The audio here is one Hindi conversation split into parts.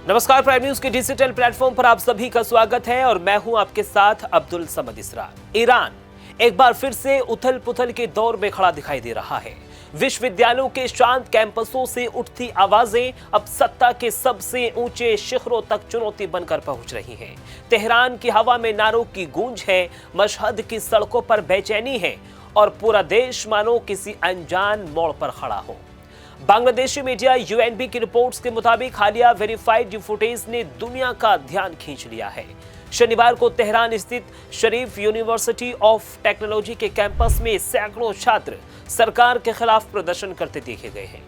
नमस्कार, प्राइम न्यूज के डिजिटल प्लेटफॉर्म पर आप सभी का स्वागत है और मैं हूं आपके साथ अब्दुल समद इसरार। ईरान एक बार फिर से उथल पुथल के दौर में खड़ा दिखाई दे रहा है। विश्वविद्यालयों के शांत कैंपसों से उठती आवाजें अब सत्ता के सबसे ऊंचे शिखरों तक चुनौती बनकर पहुंच रही हैं। तेहरान की हवा में नारों की गूंज है, मशहद की सड़कों पर बेचैनी है और पूरा देश मानो किसी अनजान मोड़ पर खड़ा हो। बांग्लादेशी मीडिया यूएनबी की रिपोर्ट्स के मुताबिक हालिया वेरीफाइड फुटेज ने दुनिया का ध्यान खींच लिया है। शनिवार को तेहरान स्थित शरीफ यूनिवर्सिटी ऑफ टेक्नोलॉजी के कैंपस में सैकड़ों छात्र सरकार के खिलाफ प्रदर्शन करते देखे गए हैं।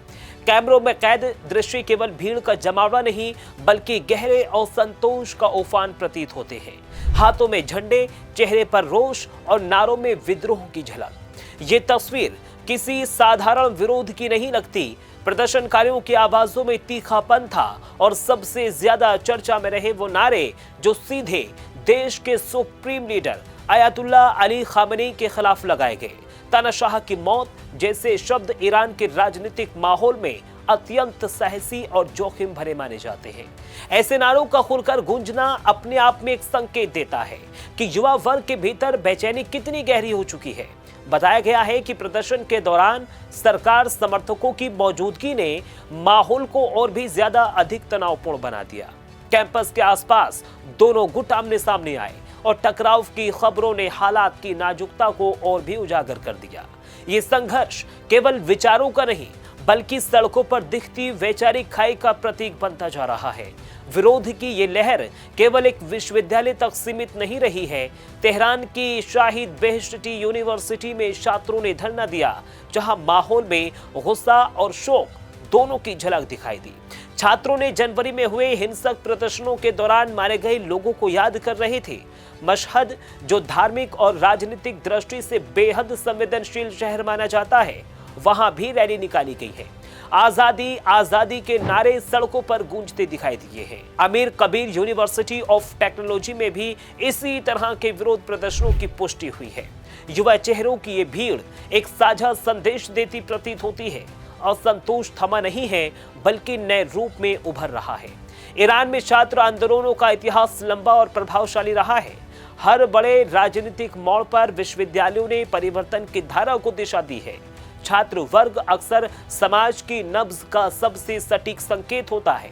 कैमरों में कैद दृश्य केवल भीड़ का जमावड़ा नहीं बल्कि गहरे असंतोष का उफान प्रतीत होते हैं। हाथों में झंडे, चेहरे पर रोष और नारों में विद्रोह की झलक। ये तस्वीर किसी साधारण विरोध की नहीं लगती। प्रदर्शनकारियों की आवाजों में तीखापन था और सबसे ज्यादा चर्चा में रहे वो नारे जो सीधे देश के supreme leader Ayatollah Ali Khamenei के खिलाफ लगाए गए। तानाशाह की मौत जैसे शब्द ईरान के राजनीतिक माहौल में अत्यंत साहसी और जोखिम भरे माने जाते हैं। ऐसे नारों का खुलकर गूंजना अपने आप में एक संकेत देता है कि युवा वर्ग के भीतर बेचैनी कितनी गहरी हो चुकी है। बताया गया है कि प्रदर्शन के दौरान सरकार समर्थकों की मौजूदगी ने माहौल को और भी ज्यादा अधिक तनावपूर्ण बना दिया। कैंपस के आसपास दोनों गुट आमने सामने आए और टकराव की खबरों ने हालात की नाजुकता को और भी उजागर कर दिया। ये संघर्ष केवल विचारों का नहीं बल्कि सड़कों पर दिखती वैचारिक खाई का प्रतीक बनता जा रहा है। विरोध की ये लहर केवल एक विश्वविद्यालय तक सीमित नहीं रही है। तेहरान की शाहिद बेहेश्ती यूनिवर्सिटी में छात्रों ने धरना दिया, जहां माहौल में गुस्सा और शोक दोनों की झलक दिखाई दी। छात्रों ने जनवरी में हुए हिंसक प्रदर्शनों के दौरान मारे गए लोगों को याद कर रहे थे। मशहद, जो धार्मिक और राजनीतिक दृष्टि से बेहद संवेदनशील शहर माना जाता है, वहां भी रैली निकाली गई है। आजादी आजादी के नारे सड़कों पर गूंजते दिखाई दिए हैं। अमीर कबीर यूनिवर्सिटी ऑफ टेक्नोलॉजी में भी इसी तरह के विरोध प्रदर्शनों की पुष्टि हुई है। युवा चेहरों की ये भीड़ एक साझा संदेश देती प्रतीत होती है। असंतोष थमा नहीं है बल्कि नए रूप में उभर रहा है। ईरान में छात्र आंदोलनों का इतिहास लंबा और प्रभावशाली रहा है। हर बड़े राजनीतिक मोड़ पर विश्वविद्यालयों ने परिवर्तन की धारा को दिशा दी है। छात्र वर्ग अक्सर समाज की नब्ज का सबसे सटीक संकेत होता है।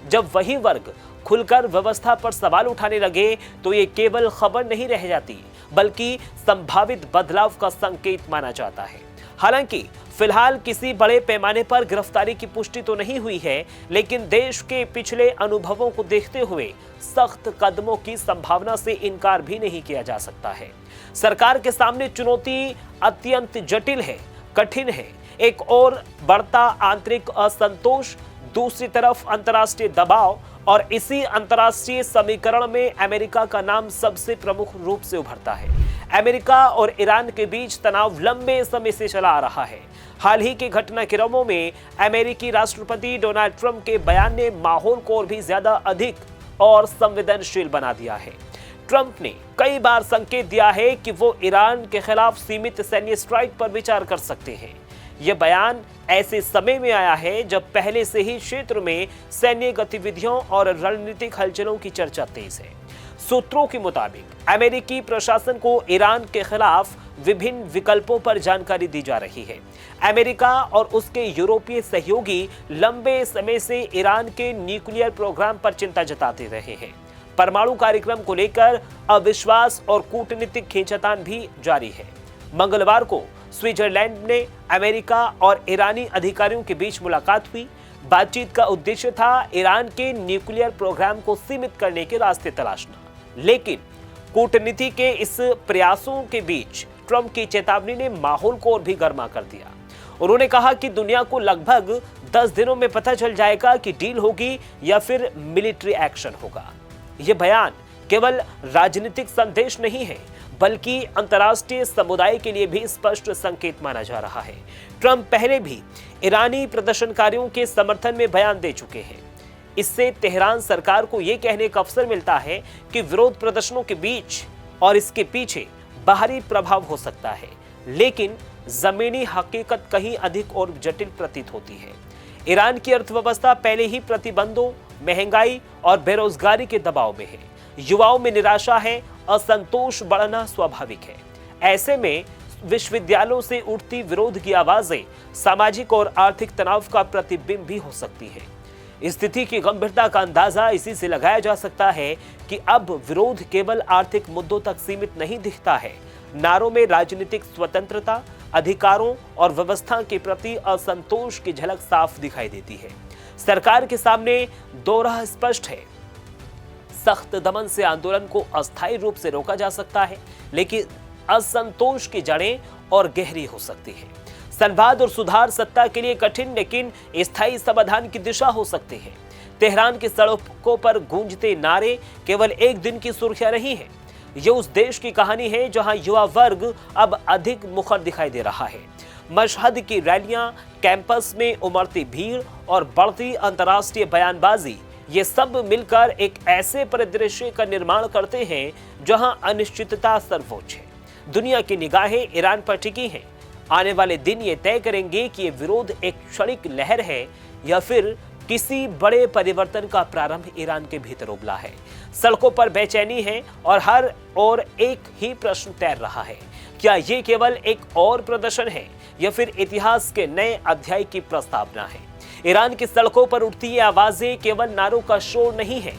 जब वही वर्ग खुलकर व्यवस्था पर सवाल उठाने लगे तो ये केवल खबर नहीं रह जाती बल्कि संभावित बदलाव का संकेत माना जाता है। हालांकि फिलहाल किसी बड़े पैमाने पर गिरफ्तारी की पुष्टि तो नहीं हुई है, लेकिन देश के पिछले अनुभवों को देखते हुए सख्त कदमों की संभावना से इनकार भी नहीं किया जा सकता है। सरकार के सामने चुनौती अत्यंत जटिल है, कठिन है। एक और बढ़ता आंतरिक असंतोष, दूसरी तरफ अंतर्राष्ट्रीय दबाव और इसी अंतर्राष्ट्रीय समीकरण में अमेरिका का नाम सबसे प्रमुख रूप से उभरता है। अमेरिका और ईरान के बीच तनाव लंबे समय से चला आ रहा है। हाल ही के घटनाक्रमों में अमेरिकी राष्ट्रपति डोनाल्ड ट्रंप के बयान ने माहौल को और भी ज्यादा अधिक और संवेदनशील बना दिया है। ट्रंप ने कई बार संकेत दिया है कि वो ईरान के खिलाफ सीमित सैन्य स्ट्राइक पर विचार कर सकते हैं। यह बयान ऐसे समय में आया है जब पहले से ही क्षेत्र में सैन्य गतिविधियों और रणनीतिक हलचलों की चर्चा तेज है। सूत्रों के मुताबिक अमेरिकी प्रशासन को ईरान के खिलाफ विभिन्न विकल्पों पर जानकारी दी जा रही है। अमेरिका और उसके यूरोपीय सहयोगी लंबे समय से ईरान के न्यूक्लियर प्रोग्राम पर चिंता जताते रहे हैं। परमाणु कार्यक्रम को लेकर अविश्वास और कूटनीतिक खींचतान भी जारी है। मंगलवार को स्विट्जरलैंड में अमेरिका और ईरानी अधिकारियों के बीच मुलाकात हुई। बातचीत का उद्देश्य था ईरान के न्यूक्लियर प्रोग्राम को सीमित करने के रास्ते तलाशना, लेकिन कूटनीति के इस प्रयासों के बीच ट्रंप की चेतावनी ने माहौल को और भी गर्मा कर दिया। उन्होंने कहा कि दुनिया को लगभग 10 दिनों में पता चल जाएगा कि डील होगी या फिर मिलिट्री एक्शन होगा। यह बयान केवल राजनीतिक संदेश नहीं है बल्कि अंतर्राष्ट्रीय समुदाय के लिए भी स्पष्ट संकेत माना जा रहा है। ट्रंप पहले भी ईरानी प्रदर्शनकारियों के समर्थन में बयान दे चुके हैं। इससे तेहरान सरकार को यह कहने का अवसर मिलता है कि विरोध प्रदर्शनों के बीच और इसके पीछे बाहरी प्रभाव हो सकता है, लेकिन जमीनी हकीकत कहीं अधिक और जटिल प्रतीत होती है। ईरान की अर्थव्यवस्था पहले ही प्रतिबंधों महंगाई और बेरोजगारी के दबाव में है। युवाओं में निराशा है, असंतोष बढ़ना स्वाभाविक है। ऐसे में विश्वविद्यालयों से उठती विरोध की आवाजें सामाजिक और आर्थिक तनाव का प्रतिबिंब भी हो सकती है। स्थिति की गंभीरता का अंदाजा इसी से लगाया जा सकता है कि अब विरोध केवल आर्थिक मुद्दों तक सीमित नहीं दिखता है। नारों में राजनीतिक स्वतंत्रता, अधिकारों और व्यवस्था के प्रति असंतोष की झलक साफ दिखाई देती है। सरकार के सामने दो राह स्पष्ट है। सख्त दमन से आंदोलन को अस्थायी रूप से रोका जा सकता है, लेकिन असंतोष की जड़ें और गहरी हो सकती है। संवाद और सुधार सत्ता के लिए कठिन लेकिन स्थायी समाधान की दिशा हो सकते हैं। तेहरान की सड़कों पर गूंजते नारे केवल एक दिन की सुर्खियां नहीं है। ये उस देश की कहानी है जहां युवा वर्ग अब अधिक मुखर दिखाई दे रहा है। मशहद की रैलियां, कैंपस में उमड़ती भीड़ और बढ़ती अंतर्राष्ट्रीय बयानबाजी, ये सब मिलकर एक ऐसे परिदृश्य का निर्माण करते हैं जहां अनिश्चितता सर्वोच्च है। दुनिया की निगाहें ईरान पर टिकी हैं। आने वाले दिन ये तय करेंगे कि ये विरोध एक क्षणिक लहर है या फिर किसी बड़े परिवर्तन का प्रारंभ ईरान के भीतर उबला है। सड़कों पर बेचैनी है और हर ओर एक ही प्रश्न तैर रहा है, क्या ये केवल एक और प्रदर्शन है या फिर इतिहास के नए अध्याय की प्रस्तावना है? ईरान की सड़कों पर उठती ये आवाजें केवल नारों का शोर नहीं है,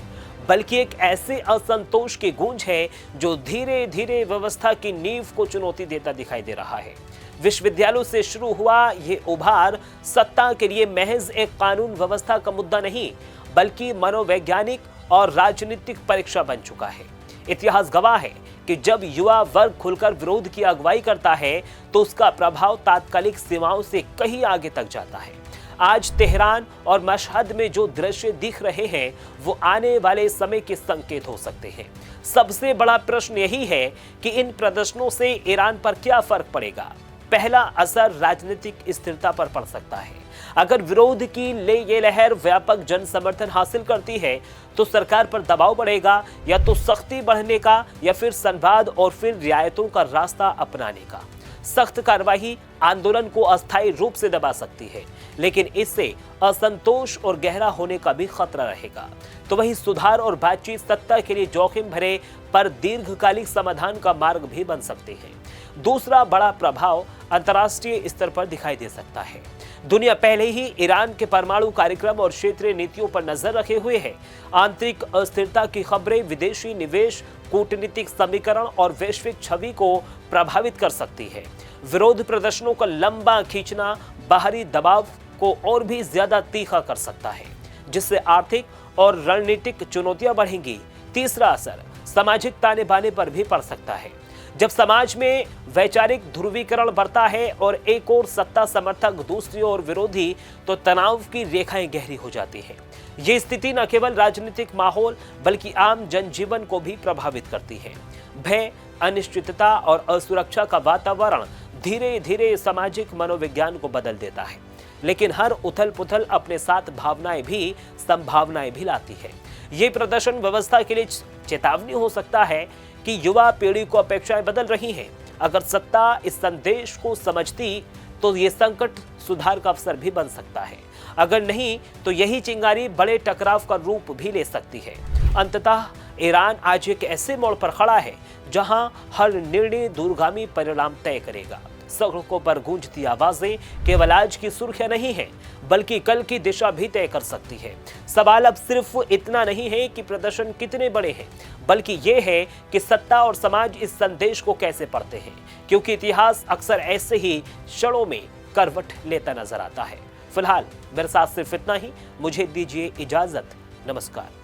बल्कि एक ऐसे असंतोष की गूंज है जो धीरे धीरे व्यवस्था की नींव को चुनौती देता दिखाई दे रहा है। विश्वविद्यालयों से शुरू हुआ ये उभार सत्ता के लिए महज एक कानून व्यवस्था का मुद्दा नहीं, बल्कि मनोवैज्ञानिक और राजनीतिक परीक्षा बन चुका है। इतिहास गवाह है कि जब युवा वर्ग खुलकर विरोध की अगुवाई करता है तो उसका प्रभाव तात्कालिक सीमाओं से कहीं आगे तक जाता है। आज तेहरान और मशहद में जो दृश्य दिख रहे हैं वो आने वाले समय के संकेत हो सकते हैं। सबसे बड़ा प्रश्न यही है कि इन प्रदर्शनों से ईरान पर क्या फर्क पड़ेगा। पहला असर राजनीतिक स्थिरता पर पड़ सकता है। अगर विरोध की ये लहर व्यापक जन समर्थन हासिल करती है तो सरकार पर दबाव बढ़ेगा, या तो सख्ती बढ़ने का या फिर संवाद और फिर रियायतों का रास्ता अपनाने का। सख्त कार्रवाई आंदोलन को अस्थायी रूप से दबा सकती है, लेकिन इससे असंतोष और गहरा होने का भी खतरा रहेगा। तो वही सुधार और बातचीत सत्ता के लिए जोखिम भरे पर दीर्घकालिक समाधान का मार्ग भी बन सकते हैं। दूसरा बड़ा प्रभाव अंतर्राष्ट्रीय स्तर पर दिखाई दे सकता है। दुनिया पहले ही ईरान के परमाणु कार्यक्रम और क्षेत्रीय नीतियों पर नजर रखे हुए है। आंतरिक अस्थिरता की खबरें विदेशी निवेश, कूटनीतिक समीकरण और वैश्विक छवि को प्रभावित कर सकती है। विरोध प्रदर्शनों का लंबा खींचना बाहरी दबाव को और भी ज्यादा तीखा कर सकता है, जिससे आर्थिक और रणनीतिक चुनौतियां बढ़ेंगी। तीसरा असर सामाजिक ताने बाने पर भी पड़ सकता है। जब समाज में वैचारिक ध्रुवीकरण बढ़ता है और एक ओर सत्ता समर्थक, दूसरी ओर विरोधी, तो तनाव की रेखाएं गहरी हो जाती हैं। ये स्थिति न केवल राजनीतिक माहौल बल्कि आम जनजीवन को भी प्रभावित करती है। भय, अनिश्चितता और असुरक्षा का वातावरण धीरे धीरे सामाजिक मनोविज्ञान को बदल देता है। लेकिन हर उथल पुथल अपने साथ भावनाएं भी, संभावनाएं भी लाती है। ये प्रदर्शन व्यवस्था के लिए चेतावनी हो सकता है कि युवा पीढ़ी को अपेक्षाएं बदल रही हैं। अगर सत्ता इस संदेश को समझती तो ये संकट सुधार का अवसर भी बन सकता है। अगर नहीं तो यही चिंगारी बड़े टकराव का रूप भी ले सकती है। अंततः ईरान आज एक ऐसे मोड़ पर खड़ा है जहां हर निर्णय दूरगामी परिणाम तय करेगा। सड़कों पर गूंजती आवाजें केवल आज की सुर्खियां नहीं है, बल्कि कल की दिशा भी तय कर सकती है। सवाल अब सिर्फ इतना नहीं है कि प्रदर्शन कितने बड़े हैं, बल्कि ये है कि सत्ता और समाज इस संदेश को कैसे पढ़ते हैं, क्योंकि इतिहास अक्सर ऐसे ही क्षणों में करवट लेता नजर आता है। फिलहाल मेरे साथ सिर्फ इतना ही। मुझे दीजिए इजाजत। नमस्कार।